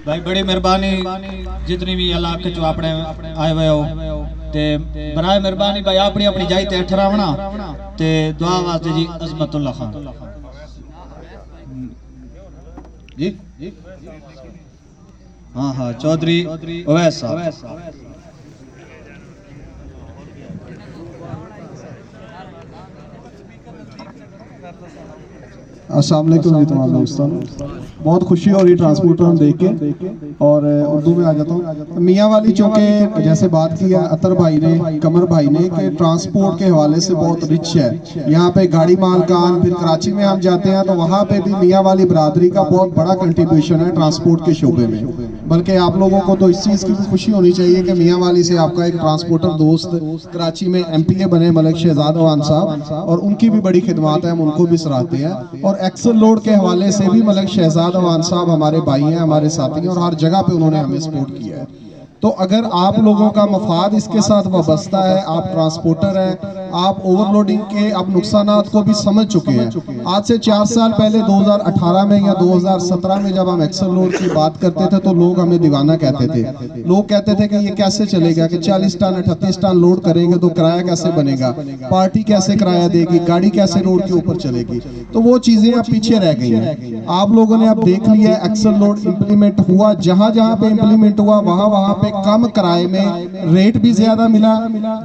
भाई बड़ी मेहरबानी जितनी भी इलाके चो आपने आए हुए हो ते बराए मेहरबानी भाई अपनी अपनी जाई ते ठहरावना ते दुआ वास्ते जी अजमतुल्लाह खान जी हाँ हाँ चौधरी अवैस साहब। अस्सलाम वालेकुम तमाम दोस्तों, बहुत खुशी हो रही ट्रांसपोर्टर हम देख के। और उर्दू में आ जाता हूँ। मियाँ वाली चौके जैसे बात किया अतर भाई ने, कमर भाई ने, कि ट्रांसपोर्ट के हवाले से बहुत रिच है। यहाँ पे गाड़ी मालकान, फिर कराची में हम जाते हैं तो वहाँ पे भी मियाँ वाली बरादरी का बहुत बड़ा कंट्रीब्यूशन है ट्रांसपोर्ट के शोबे में। बल्कि आप लोगों को तो इस चीज़ की भी खुशी होनी चाहिए कि मियाँ वाली से आपका एक ट्रांसपोर्टर दोस्त कराची में MPA बने मलिक शहजाद अवान साहब, और उनकी भी बड़ी खिदमत है, हम उनको भी सराहते हैं। और एक्सल लोड के हवाले से भी मलिक शहजाद अवान साहब हमारे भाई हैं, हमारे साथी हैं, और हर जगह पे उन्होंने हमें सपोर्ट किया है। तो अगर आप लोगों का मफाद इसके साथ वाबस्ता है, आप ट्रांसपोर्टर हैं, आप ओवरलोडिंग के अब नुकसानात को भी समझ चुके हैं। आज से 4 साल पहले 2018 में या 2017 में जब हम एक्सल लोड की बात करते थे तो लोग हमें दीवाना कहते थे। लोग कहते थे कि ये कैसे चलेगा कि 40 टन 38 टन लोड करेंगे तो किराया कैसे बनेगा, पार्टी कैसे किराया देगी, गाड़ी कैसे रोड के ऊपर चलेगी। तो वो चीजें अब पीछे रह गई हैं। आप लोगों ने अब देख लिया एक्सल लोड इम्प्लीमेंट हुआ, जहां जहां पे इम्प्लीमेंट हुआ वहां वहां पे कम किराए में रेट भी ज्यादा मिला,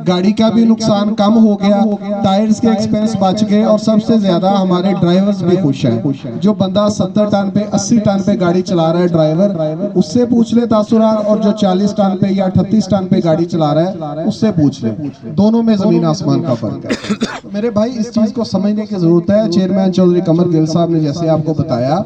गाड़ी का भी नुकसान कम हो गया, टायर्स के एक्सपेंस बच गए, और सबसे ज्यादा हमारे ड्राइवर्स भी खुश हैं। जो बंदा 70 टन पे 80 टन पे गाड़ी चला रहा है ड्राइवर, उससे पूछ ले तासुरात, और जो 40 टन पे या 38 टन पे गाड़ी चला रहा है उससे पूछ ले, दोनों में जमीन आसमान का फर्क है। मेरे भाई इस चीज को समझने की जरूरत है। चेयरमैन चौधरी कमर गिल साहब ने जैसे आपको बताया,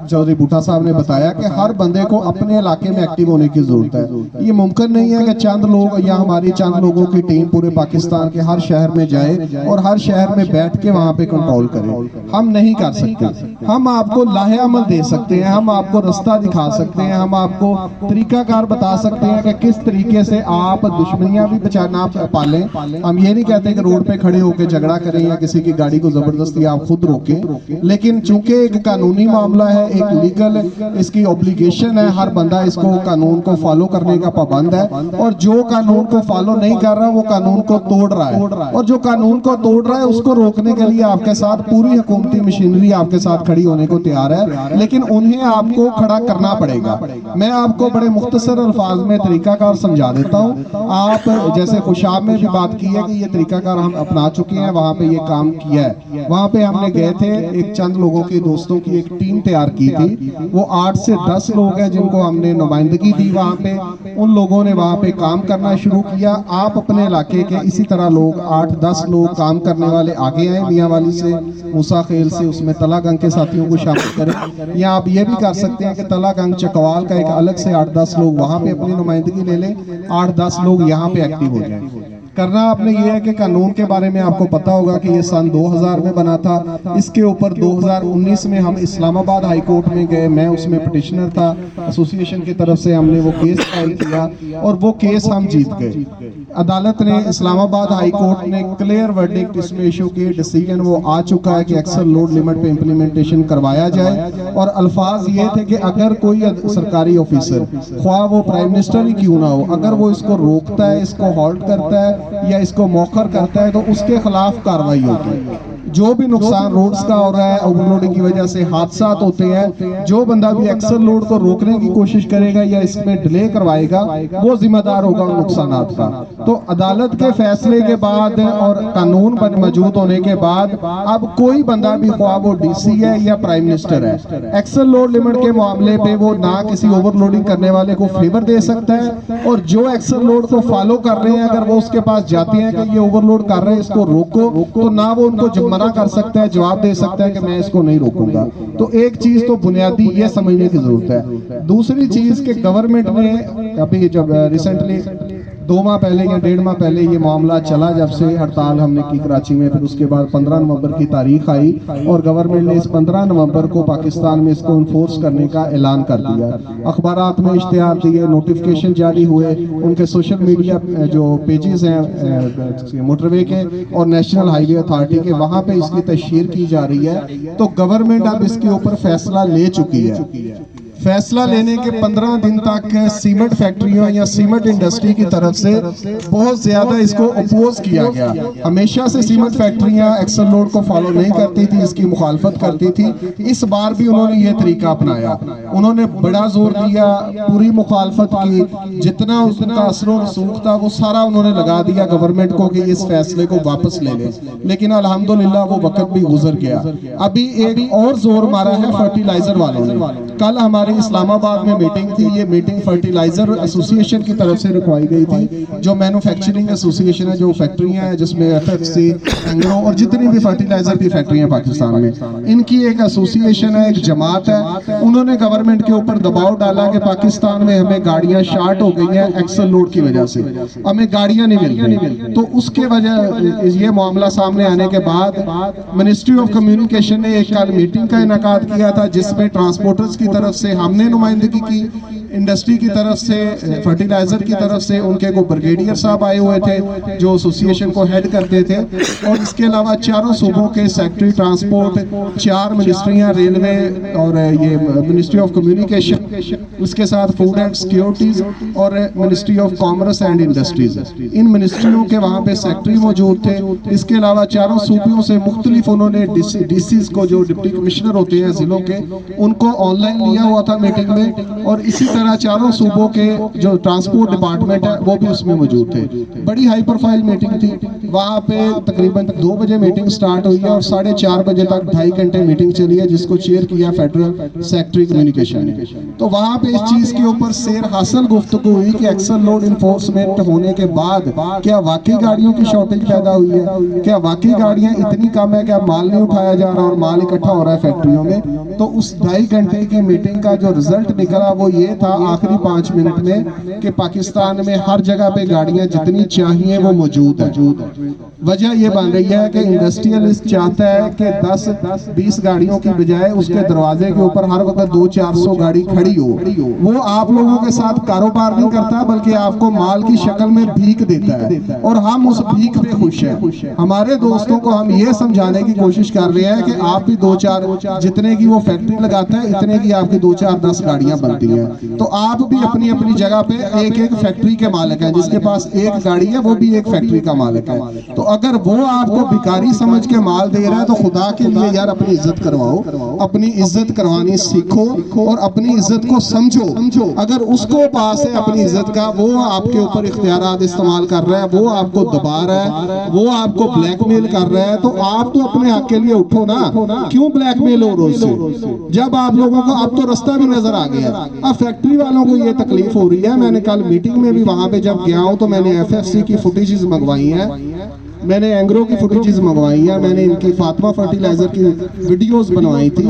चौधरी बूटा साहब ने बताया कि हर बंदे को अपने इलाके में एक्टिव होने की जरूरत है। ये मुमकिन नहीं है कि चंद लोग या हमारी चंद लोगों की टीम पूरे पाकिस्तान के हर शहर में जाए और हर शहर में बैठ के वहां पे कंट्रोल करे। हम नहीं कर सकते। हम आपको लाहे अमल दे सकते हैं, हम आपको रास्ता दिखा सकते हैं, हम आपको तरीकाकार बता सकते हैं कि किस तरीके से आप दुश्मनियां भी बचाना पालें। हम ये नहीं कहते कि रोड पे खड़े होकर झगड़ा करें या किसी की गाड़ी को जबरदस्ती आप खुद रोकें, लेकिन चूंकि एक कानूनी मामला है, एक लीगल इसकी ऑब्लिगेशन है, हर बंदा इसको कानून को फॉलो करने का पाबंद है, और जो कानून को फॉलो नहीं कर रहा वो कानून को तोड़ रहा है, और जो कानून को तोड़ रहा है उसको रोकने के लिए आपके साथ पूरी हुकूमती मशीनरी आपके साथ खड़ी होने को तैयार है, लेकिन उन्हें आपको खड़ा करना पड़ेगा। मैं आपको बड़े मुख्तसर अल्फाज में तरीकाकार समझा देता हूँ। आप जैसे खुशाब में भी बात की है कि ये तरीकाकार हम अपना चुके हैं, वहां पे ये काम किया है। वहां पे हमने गए थे, एक चंद लोगों की दोस्तों की एक टीम तैयार की थी, वो 8 से 10 लोग हैं जिनको हमने नुमाइंदगी दी वहां पे। उन लोगों ने वहां पे काम करना शुरू किया। आप अपने इलाके के इसी तरह लोग 8-10 लोग काम करने वाले आगे आए, मियाँ वाली से, मूसा खेल से, उसमें तला गंग के साथियों को शामिल करें, या आप ये भी कर सकते हैं कि तला गंग चकवाल का एक अलग से 8-10 लोग वहां पे अपनी नुमाइंदगी ले लें, 8-10 लोग यहाँ पे एक्टिव हो जाएं। करना आपने ये है कि कानून के बारे में आपको पता होगा कि ये सन 2000 में बना था। इसके ऊपर 2019 में हम इस्लामाबाद हाई कोर्ट में गए, मैं उसमें पिटिशनर था, एसोसिएशन की तरफ से हमने वो केस फाइल किया और वो केस हम जीत गए। अदालत ने, इस्लामाबाद हाई कोर्ट ने क्लियर वर्डिक्ट इसमें इशू की, डिसीजन वो आ चुका है कि एक्सल लोड लिमिट पे इम्प्लीमेंटेशन करवाया जाए। और अल्फाज ये थे कि अगर कोई सरकारी ऑफिसर, ख्वाह वो प्राइम मिनिस्टर ही क्यों ना हो, अगर वो इसको रोकता है, इसको हॉल्ट करता है या इसको मौखर करता है तो उसके खिलाफ कार्रवाई होती है। जो भी नुकसान रोड्स का हो रहा है, ओवरलोडिंग की वजह से हादसा होते हैं, जो बंदा भी एक्सल लोड को रोकने की कोशिश करेगा या इसमें डिले करवाएगा वो जिम्मेदार होगा उन नुकसानात का। तो अदालत के फैसले के बाद और कानून मौजूद होने के बाद अब कोई बंदा भी, ख्वाह वो DC है या प्राइम मिनिस्टर है, एक्सल लोड लिमिट के मामले पे वो ना किसी ओवरलोडिंग करने वाले को फेवर दे सकता है, और जो एक्सल लोड को फॉलो कर रहे हैं अगर वो उसके पास जाते हैं कि ये ओवरलोड कर रहे हैं इसको रोको, तो ना वो उनको मना कर सकता है, जवाब दे सकता है कि मैं इसको नहीं रोकूंगा। तो एक चीज तो बुनियादी ये समझने की जरूरत है। दूसरी चीज कि गवर्नमेंट ने अभी जब रिसेंटली 2 माह पहले या 1.5 माह पहले ये मामला चला, जब से हड़ताल हमने की कराची में, फिर उसके बाद 15 नवंबर की तारीख आई और गवर्नमेंट ने इस 15 नवंबर को पाकिस्तान में इसको इन्फोर्स करने का ऐलान कर दिया। अखबारात में इश्तिहार दिए, नोटिफिकेशन जारी हुए, उनके सोशल मीडिया जो पेजेस हैं मोटरवे के और नेशनल हाईवे अथॉरिटी के, वहां पे इसकी तशहीर की जा रही है। तो गवर्नमेंट अब इसके ऊपर फैसला ले चुकी है। फैसला लेने के 15 दिन तक सीमेंट फैक्ट्रियों या सीमेंट इंडस्ट्री की तरफ से बहुत ज्यादा इसको अपोज किया गया। हमेशा से सीमेंट फैक्ट्रियां एक्सल लोड को फॉलो नहीं करती थी, इसकी मुखालफत करती थी। इस बार भी उन्होंने ये तरीका अपनाया, उन्होंने बड़ा जोर दिया, पूरी मुखालफत की, जितना उसका असर और रसूख था वो सारा उन्होंने लगा दिया गवर्नमेंट को कि इस फैसले को वापस ले ले। लेकिन अल्हम्दुलिल्लाह वो वक्त भी गुजर गया। अभी एक और जोर मारा है फर्टिलाइजर वालों ने। कल हमारे इस्लामाबाद में मीटिंग थी, ये मीटिंग फर्टिलाइजर एसोसिएशन की तरफ से रखवाई गई थी, जो मैन्युफैक्चरिंग एसोसिएशन है, जो फैक्ट्रियां हैं जिसमें एफएफसी, एंग्रो और जितनी भी फर्टिलाइजर की फैक्ट्रियां पाकिस्तान में, इनकी एक एसोसिएशन है, एक जमात है। उन्होंने गवर्नमेंट के ऊपर दबाव डाला कि पाकिस्तान में हमें गाड़ियां शार्ट हो गई हैं एक्सल लोड की वजह से, हमें गाड़ियां नहीं मिल रही। तो उसके वजह ये मामला सामने आने के बाद मिनिस्ट्री ऑफ कम्युनिकेशन ने एक कल मीटिंग का इनेकाद किया था, जिसमें ट्रांसपोर्टर्स की तरफ से हमने नुमाइंदगी की, इंडस्ट्री की तरफ से, फर्टिलाइजर की तरफ से उनके को ब्रिगेडियर साहब आए हुए थे जो एसोसिएशन को हेड करते थे, और इसके अलावा चारों सूबों के सेक्रेटरी ट्रांसपोर्ट, 4 मिनिस्ट्रियां, रेलवे और ये मिनिस्ट्री ऑफ कम्युनिकेशन, उसके साथ फूड एंड सिक्योरिटीज और ministry of commerce and industries, इन मिनिस्ट्रियों के वहाँ पे सेक्रेटरी मौजूद थे। इसके अलावा चारों सूबों से मुख्तलिफ उन्होंने डीसीज को, जो डिप्टी कमिश्नर होते हैं जिलों के, उनको ऑनलाइन लिया हुआ था मीटिंग में, और इसी तरह चारों सूबों के जो ट्रांसपोर्ट डिपार्टमेंट है वो भी उसमें मौजूद थे। बड़ी हाई प्रोफाइल मीटिंग थी। वहाँ पे तकरीबन 2 बजे मीटिंग स्टार्ट हुई है और 4:30 बजे तक 2.5 घंटे मीटिंग चली है, जिसको चेयर किया फेडरल सेक्रेटरी कम्युनिकेशन ने। तो वहाँ पे इस चीज के ऊपर शेर हासिल गुफ्तगू हुई कि एक्सल लोड इन्फोर्समेंट होने के बाद क्या वाकई गाड़ियों की शॉर्टेज पैदा हुई है, क्या वाकई गाड़ियां इतनी कम है, क्या माल नहीं उठाया जा रहा और माल इकट्ठा हो रहा है फैक्ट्रियों में। तो उस 2.5 घंटे की मीटिंग का जो रिजल्ट निकला वो ये था आखिरी 5 मिनट में कि पाकिस्तान में हर जगह पे गाड़ियां जितनी चाहिए वो मौजूद है। वजह ये बन रही है कि इंडस्ट्रियलिस्ट चाहता है कि 10-20 गाड़ियों की बजाय उसके दरवाजे के ऊपर हर वक्त 200-400 गाड़ी खड़ी हो। वो आप लोगों के साथ कारोबार नहीं करता, बल्कि आपको माल की शक्ल में भीख देता है, और हम उस भीख पे खुश हैं। हमारे दोस्तों को हम ये समझाने की कोशिश कर रहे हैं कि आप भी 2-4 जितने की वो फैक्ट्री लगाता है, इतने की आपकी 2-4-10 गाड़ियां बनती हैं। तो आप भी अपनी अपनी जगह पे एक फैक्ट्री के मालिक हैं, जिसके पास एक गाड़ी है वो भी एक फैक्ट्री का मालिक है। तो अगर वो आपको भिखारी समझ के माल दे रहा है तो खुदा के लिए यार अपनी इज्जत करवाओ, अपनी इज्जत करवानी सीखो और अपनी इज्जत को समझो। अगर उसको पास है अपनी इज्जत का, वो आपके ऊपर इख्तियारात इस्तेमाल कर रहा है, वो आपको दबा रहा है, वो आपको ब्लैकमेल कर रहा है, तो आप तो अपने हक के लिए उठो ना। क्यों ब्लैकमेल हो रोज से? जब आप लोगों को अब तो रास्ता भी नजर आ गया। अब फैक्ट्री वालों को ये तकलीफ हो रही है। मैंने कल मीटिंग में भी वहां पे जब गया हूं तो मैंने एफएफसी की फुटेजेस मंगवाई हैं, मैंने एंग्रो की फुटेजेस मंगवाई है, मैंने इनकी फातिमा फर्टिलाइजर की वीडियोस बनवाई थी।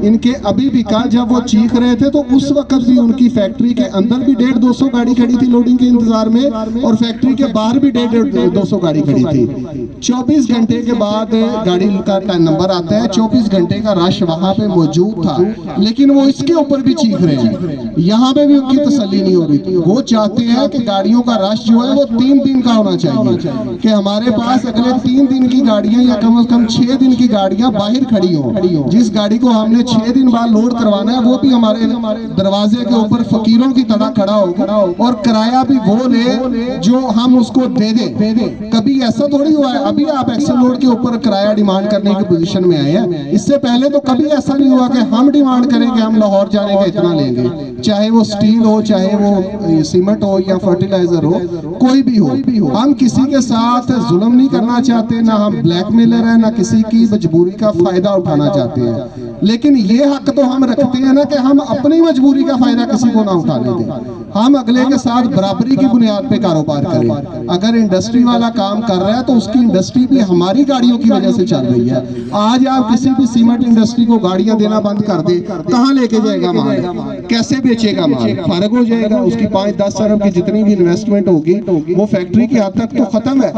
इनके अभी भी कल जब वो चीख रहे थे तो उस वक्त भी उनकी फैक्ट्री के अंदर भी 150-200 गाड़ी खड़ी थी लोडिंग के इंतजार में, और फैक्ट्री के बाहर भी 150-200 गाड़ी खड़ी थी। 24 घंटे के बाद गाड़ी का नंबर आता है, 24 घंटे का रश वहां पे मौजूद था, लेकिन वो इसके ऊपर भी चीख रहे हैं। यहाँ पे भी उनकी तसल्ली नहीं हो रही थी। वो चाहते हैं कि गाड़ियों का रश जो है वो 3 दिन का होना चाहिए, कि हमारे पास अगले 3 दिन की गाड़ियां या कम से कम 6 दिन की गाड़ियां बाहर खड़ी हो। जिस गाड़ी को हमने 6 दिन बाद लोड करवाना है वो भी हमारे दरवाजे के ऊपर फकीरों की तरह खड़ा हो, और किराया भी वो ले जो हम उसको दे दें। कभी ऐसा थोड़ी हुआ है अभी आप एक्सल लोड के ऊपर किराया डिमांड करने की पोजीशन में आए हैं। इससे पहले तो कभी ऐसा नहीं हुआ कि हम डिमांड करें कि हम लाहौर जाने का इतना लेंगे, चाहे वो स्टील हो, चाहे वो सीमेंट हो या फर्टिलाइजर हो, कोई भी हो। हम किसी के साथ जुल्म नहीं करना चाहते, ना हम ब्लैकमेलर हैं, ना किसी की मजबूरी का फायदा उठाना चाहते हैं। लेकिन ये हक तो हम रखते हैं ना कि हम अपनी मजबूरी का फायदा किसी को ना उठाने दें। हम अगले के साथ बराबरी की बुनियाद पे कारोबार करें। अगर इंडस्ट्री वाला काम कर रहा है तो उसकी इंडस्ट्री भी हमारी गाड़ियों की वजह से चल रही है। आज आप किसी भी सीमेंट इंडस्ट्री को गाड़ियां देना बंद कर दे, कहां लेके जाएगा माल, कैसे बेचेगा माल? फर्क हो जाएगा। उसकी 5-10 अरब की जितनी भी इन्वेस्टमेंट होगी वो फैक्ट्री की हद तक तो खत्म है।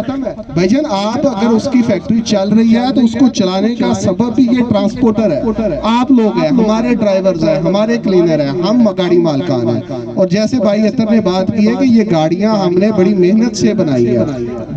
भाईजान आप अगर उसकी फैक्ट्री चल रही है तो उसको चलाने का सबब भी ये ट्रांसपोर्टर है। آپ لوگ ہیں, ہمارے ڈرائیورز ہیں, ہمارے کلینر ہیں, ہم گاڑی مالکان ہیں. اور جیسے بھائی اتر نے بات کی ہے کہ یہ گاڑیاں ہم نے بڑی محنت سے بنائی ہے.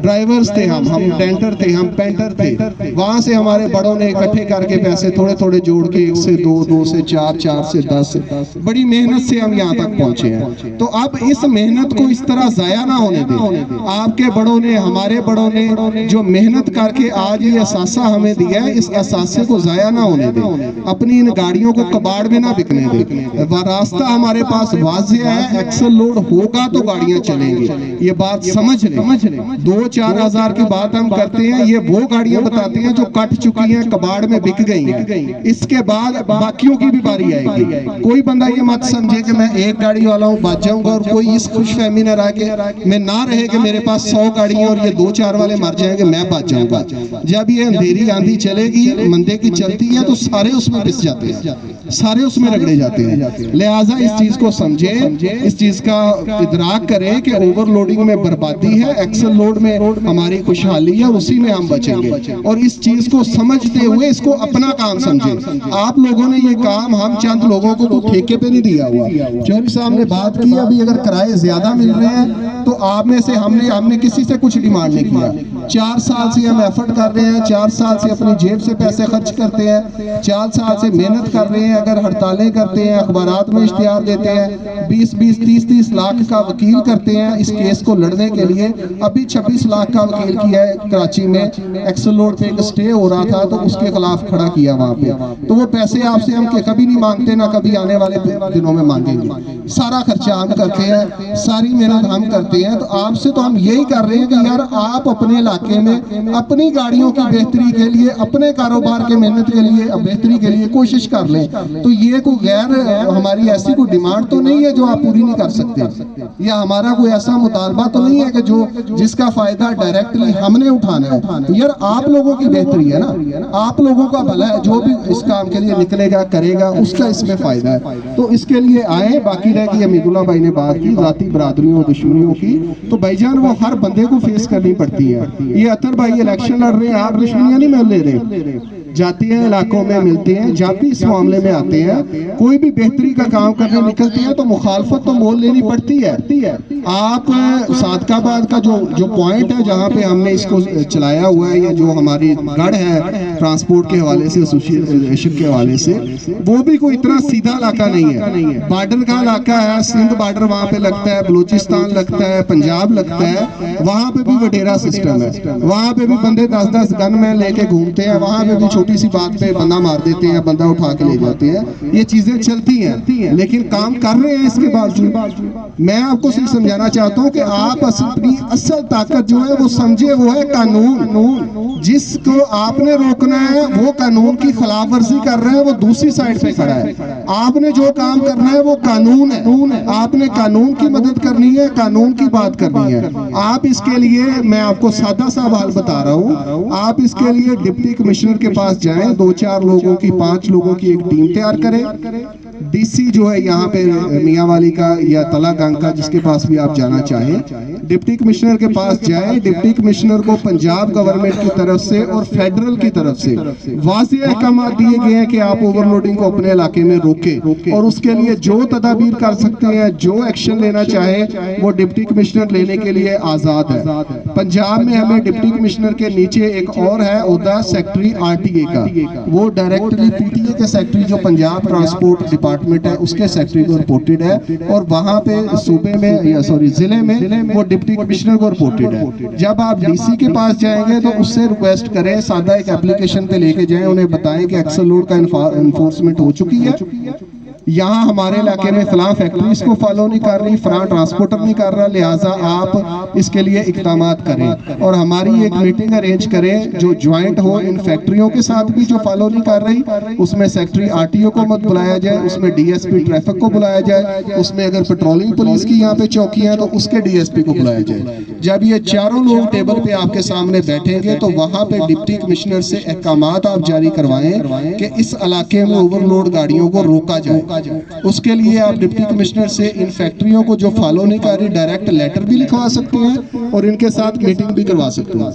ڈرائیورز تھے ہم ٹینٹر تھے, ہم پینٹر تھے, وہاں سے ہمارے بڑوں نے اکٹھے کر کے پیسے تھوڑے تھوڑے جوڑ کے 1 سے 2, 2 سے 4, 4 سے 10, بڑی محنت سے ہم یہاں تک پہنچے ہیں. تو اب اس محنت کو اس طرح ضائع نہ ہونے دیں. آپ کے بڑوں نے, ہمارے بڑوں نے جو محنت کر کے آج یہ اثاثہ ہمیں دیا ہے, اس اثاثے کو ضائع نہ ہونے دیں. اپنی ان گاڑیوں کو کباڑ میں نہ بکنے دیں. راستہ ہمارے پاس واضح ہے, ایکسل لوڈ ہوگا تو گاڑیاں چلیں گی. یہ بات سمجھ لیں. 2-4 ہزار کی بات ہم کرتے ہیں, یہ وہ گاڑیاں بتاتے ہیں جو کٹ چکی ہیں, کباڑ میں بک گئی ہیں. اس کے بعد باقیوں کی بھی باری آئے گی. کوئی بندہ یہ مت سمجھے کہ میں ایک گاڑی والا ہوں بچ جاؤں گا, اور کوئی اس خوش فہمی نہ رہے کہ میں نہ رہے کہ میرے پاس 100 گاڑی ہیں اور یہ 2-4 والے مر جائیں گے, میں بچ جاؤں گا. جب یہ اندھیری آندھی چلے گی, مندے کی چلتی ہے, تو سارے اس میں پس جاتے ہیں, سارے اس میں رگڑے جاتے ہیں. لہٰذا اس چیز کو سمجھیں, اس چیز کا ادراک کریں کہ اوور لوڈنگ میں بربادی ہے, ایکسل لوڈ میں ہماری خوشحالی ہے, اسی میں ہم بچیں گے. اور اس چیز کو سمجھتے ہوئے اس کو اپنا کام سمجھیں. آپ لوگوں نے یہ کام ہم چند لوگوں کو ٹھیکے پہ نہیں دیا ہوا. چودھری صاحب نے بات کی, ابھی اگر کرائے زیادہ مل رہے ہیں تو آپ میں سے ہم نے کسی سے کچھ ڈیمانڈ نہیں کیا. 4 سال سے ہم ایفرٹ کر رہے ہیں, 4 سال سے اپنی جیب سے پیسے خرچ کرتے ہیں, 4 سال سے محنت کر رہے ہیں. اگر ہڑتالیں کرتے ہیں, اخبارات میں اشتہار دیتے ہیں, 20-20, 30-30 لاکھ کا وکیل کرتے ہیں اس کیس کو لڑنے کے لیے. ابھی 26 لاکھ کا وکیل کیا ہے کراچی میں, ایکسل لوڈ پہ ایک سٹے ہو رہا تھا تو اس کے خلاف کھڑا کیا وہاں پہ. تو وہ پیسے آپ سے ہم کبھی نہیں مانگتے, نہ کبھی آنے والے دنوں میں مانگیں گے. سارا خرچہ ہم کرتے ہیں, ساری محنت ہم کرتے ہیں. تو آپ سے تو ہم یہی کر رہے ہیں کہ یار آپ اپنے علاقے میں اپنی گاڑیوں کی بہتری کے لیے, اپنے کاروبار کے محنت کے لیے, بہتری کے لیے کوشش کر لیں. تو یہ کوئی غیر ہماری ایسی کوئی ڈیمانڈ تو نہیں ہے جو آپ پوری نہیں کر سکتے, یا ہمارا کوئی ایسا مطالبہ تو نہیں ہے کہ جس کا فائدہ ڈائریکٹلی ہم نے اٹھانا ہے. یار آپ لوگوں کی بہتری ہے نا, آپ لوگوں کا بھلا ہے. جو بھی اس کام کے لیے نکلے گا کرے گا, اس کا اس میں فائدہ ہے. تو اس کے لیے آئے. باقی رہ گئی حمید اللہ بھائی نے بات کی ذاتی برادریوں اور دشمنیوں کی, تو بھائی جان وہ ہر بندے کو فیس کرنی پڑتی ہے. یہ اطہر بھائی الیکشن لڑ رہے ہیں, آپ دشمنیاں نہیں مل لے رہے, جاتے ہیں علاقوں میں ملتے ہیں, جب بھی اس معاملے میں آتے ہیں, کوئی بھی بہتری کا کام کرنے نکلتے ہیں تو مخالفت تو مول لینی پڑتی ہے. آپ صادق آباد کا جو پوائنٹ ہے جہاں پہ ہم نے اس کو چلایا ہوا ہے, یا جو ہماری گڑھ ہے ٹرانسپورٹ کے حوالے سے, ایسوسیشن کے حوالے سے, وہ بھی کوئی اتنا سیدھا علاقہ نہیں ہے. بارڈر کا علاقہ ہے, سندھ بارڈر وہاں پہ لگتا ہے, بلوچستان لگتا ہے, پنجاب لگتا ہے. وہاں پہ بھی وڈیرا سسٹم ہے, وہاں پہ بھی بندے 10-10 گن میں لے کے گھومتے ہیں. وہاں پہ بھی چھوٹی سی بات پہ بندہ مار دیتے ہیں, بندہ اٹھا کے لے جاتے ہیں. یہ چیزیں چلتی ہیں, لیکن کام کر رہے ہیں. اس کے باوجود میں آپ کو صرف سمجھانا چاہتا ہوں کہ آپ اپنی اصل طاقت جو ہے وہ سمجھے, وہ ہے قانون. جس کو آپ نے روکنا ہے وہ قانون کی خلاف ورزی کر رہے ہیں, وہ دوسری سائڈ پہ کھڑا ہے. آپ نے جو کام کرنا ہے وہ قانون ہے, آپ نے قانون کی مدد کرنی ہے, قانون کی بات کرنی ہے. آپ اس کے لیے, میں آپ کو سادہ سا حال بتا رہا ہوں, آپ اس کے لیے ڈپٹی کمشنر کے پاس جائیں, 2-4 لوگوں کی, 5 لوگوں کی ایک ٹیم تیار کریں. ڈی سی جو ہے یہاں پہ میاں والی کا یا تلا گنگ کا, جس کے پاس بھی آپ جانا چاہیں, ڈپٹی کمشنر کے پاس جائیں. ڈپٹی کمشنر کو پنجاب گورنمنٹ کی طرف سے اور فیڈرل کی طرف سے واضح احکامات دیے گئے ہیں کہ آپ اوور لوڈنگ کو اپنے علاقے میں روکیں, اور اس کے لیے جو تدابیر کر سکتے ہیں, جو ایکشن لینا چاہے, وہ ڈپٹی کمشنر لینے کے لیے آزاد ہے. پنجاب میں ہمیں ڈپٹی کمشنر کے نیچے ایک اور ہے عہدہ, سیکٹری RTA کا, وہ ڈائریکٹلی PTA کے سیکٹری جو پنجاب ٹرانسپورٹ ڈپارٹمنٹ ہے اس کے سیکٹری کو رپورٹڈ ہے, اور وہاں پہ صوبے میں ضلع میں وہ ڈپٹی کمشنر کو رپورٹڈ ہے. جب آپ DC کے پاس جائیں گے تو اس سے ریکویسٹ کریں, سادہ ایک اپلیکیشن پہ لے کے جائیں, انہیں بتائیں کہ ایکسل لوڈ کا انفورسمنٹ ہو چکی ہے, یہاں ہمارے علاقے میں فلاں فیکٹری اس کو فالو نہیں کر رہی, فلاں ٹرانسپورٹر نہیں کر رہا, لہٰذا آپ اس کے لیے اقدامات کریں. اور ہماری ایک میٹنگ ارینج کریں جو جوائنٹ ہو ان فیکٹریوں کے ساتھ بھی جو فالو نہیں کر رہی. اس میں سیکٹری RTO کو مت بلایا جائے, اس میں DSP ٹریفک کو بلایا جائے, اس میں اگر پیٹرولنگ پولیس کی یہاں پہ چوکی ہیں تو اس کے DSP کو بلایا جائے. جب یہ چاروں لوگ ٹیبل پہ آپ کے سامنے بیٹھیں گے تو وہاں پہ ڈپٹی کمشنر سے احکامات آپ جاری کروائیں کہ اس علاقے میں اوور لوڈ گاڑیوں کو روکا جائے. اس کے لیے آپ ڈپٹی کمشنر سے ان فیکٹریوں کو جو فالو نہیں کر رہی ڈائریکٹ لیٹر بھی لکھوا سکتے ہیں اور ان کے ساتھ میٹنگ بھی کروا سکتے ہیں.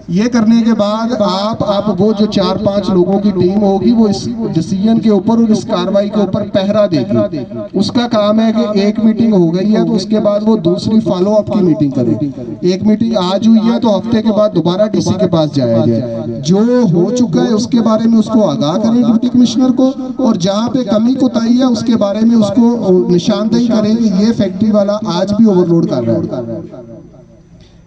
یہ کرنے کے بعد آپ وہ جو 4-5 لوگوں کی ٹیم ہوگی وہ اس ڈیسیجن کے اوپر اور اس کاروائی کے اوپر پہرا دے گی. اس کا کام ہے کہ ایک میٹنگ ہو گئی ہے تو اس کے بعد وہ دوسری فالو اپ کی میٹنگ کرے. ایک میٹنگ آج ہوئی ہے تو ہفتے کے بعد دوبارہ ڈی سی کے پاس جایا جائے, جو ہو چکا ہے اس کے بارے میں اس کو آگاہ کریں ڈپٹی کمشنر کو, اور جہاں پہ کمی کوتاہی ہے اس کے بارے میں اس کو نشاندہی کریں کہ یہ فیکٹری والا آج بھی اوور لوڈ کر رہا ہے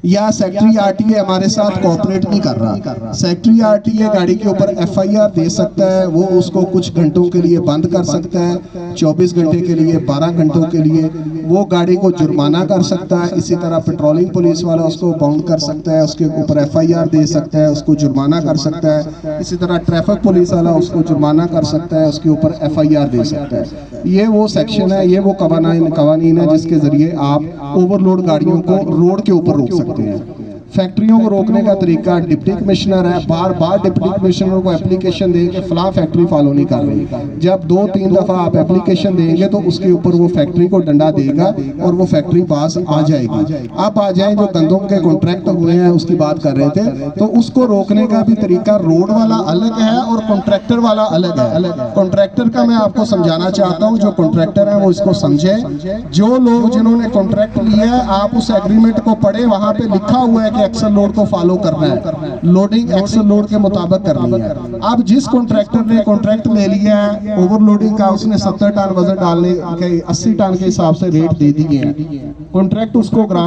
یا سیکٹری آر ٹی اے ہمارے ساتھ کوآپریٹ نہیں کر رہا. سیکٹری آر ٹی اے گاڑی کے اوپر ایف آئی آر دے سکتا ہے, وہ اس کو کچھ گھنٹوں کے لیے بند کر سکتا ہے, 24 گھنٹے کے لیے, 12 گھنٹوں کے لیے وہ گاڑی کو جرمانہ کر سکتا ہے. اسی طرح پیٹرولنگ پولیس والا اس کو باؤنڈ کر سکتا ہے, اس کے اوپر ایف آئی آر دے سکتا ہے, اس کو جرمانہ کر سکتا ہے. اسی طرح ٹریفک پولیس والا اس کو جرمانہ کر سکتا ہے, اس کے اوپر ایف آئی آر دے سکتا ہے. یہ وہ سیکشن ہے, یہ وہ قوانین ہے جس کے ذریعے آپ اوور لوڈ گاڑیوں کو روڈ کے اوپر روک سکتے ہیں. فیکٹریوں کو روکنے کا طریقہ ڈپٹی کمشنر ہے, بار بار ڈپٹی کمشنر کو اپلیکیشن دیں کہ فلاں فیکٹری فالو نہیں کر رہی. جب 2-3 دفعہ آپ اپلیکیشن دیں گے تو اس کے اوپر وہ فیکٹری کو ڈنڈا دے گا اور وہ فیکٹری پاس آ جائے گی. آپ آ جائیں جو گندم کے کانٹریکٹ ہوئے ہیں اس کی بات کر رہے تھے, تو اس کو روکنے کا بھی طریقہ روڈ والا الگ ہے اور کانٹریکٹر والا الگ ہے. کانٹریکٹر کا میں آپ کو سمجھانا چاہتا ہوں, جو کانٹریکٹر ہیں وہ اس کو سمجھے. جو لوگ جنہوں نے کانٹریکٹ لیا ہے آپ اس ایگریمنٹ کو پڑھیں, وہاں پہ لکھا ہوا ہے کہ ایکسل لوڈ کو فالو کرنا ہے, لوڈنگ ایکسل لوڈ کے مطابق کرنی ہے. اب جس کانٹریکٹر نے کانٹریکٹ لے لیا ہے اوور لوڈنگ کا, اس نے 70 ٹن وزن ڈالنے کے 80 ٹن کے حساب سے ریٹ دے دیے ہیں, کانٹریکٹ اس کو گرانٹ